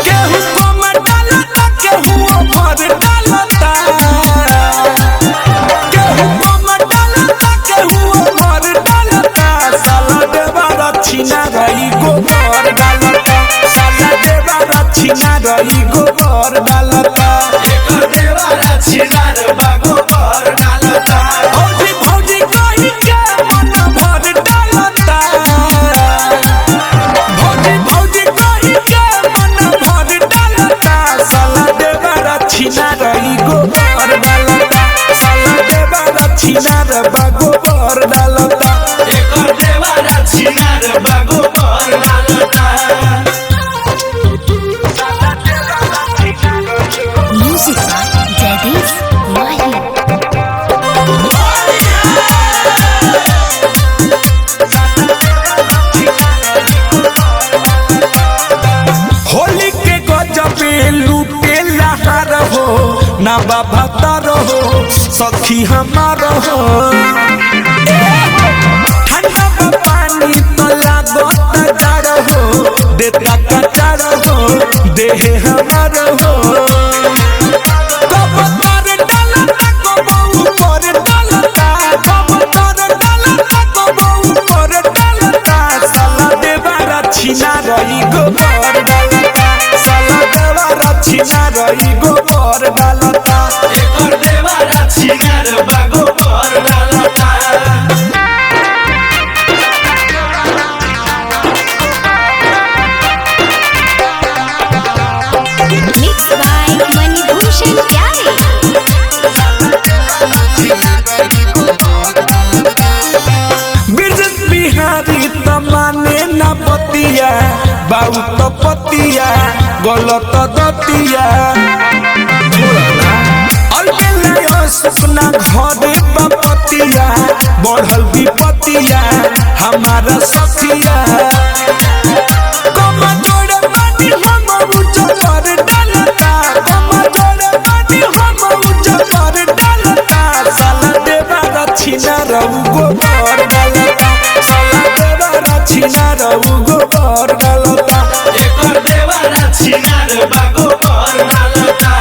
केहू कम डालता केहू ओवर डालता केहू कम डालता केहू ओवर डालता साला देवर छिना रही गोबर डालता साला देवर छिना रही गोबर डालता एकर देवर छिना रे गोबर डालता भौजी भौजी कहि के मन भर डालता भौजी भौजी कहि के मन भर डालता साला देवर छिना रही गोबर डालता साला देवर छिना रे गोबर डालता एकर देवर छिना रे गोबर डालता Music by Jaideep Mahi. Holi के गजबे लूटे लहार हो ना बाबा तार हो सखी हमार हो ठंडा पानी तो लागत जड़ हो देता कचर हो देह हमार हो कबूतर डालता कबूतर डालता कबूतर डालता कबूतर डालता साला देवर छिना रही गोबर डालता साला देवर छिना रही गोबर डालता एकर देवर छिना रे गोबर डालता Mixed by Manibhushan Pyare. बिरजत Bihari तमाने न पतिया बाऊ तो पतिया गलत दतिया अलबेला सुपना घरे बपतिया बढ़ल विपतिया हमारा सखिया कम जोड़े बानी हम उजर डालता कम जोड़े बानी हम उजर डालता साला देवर छिना रहू गोबर डालता साला देवर छिना रहू गोबर डालता एकर देवर छिना रे गोबर डालता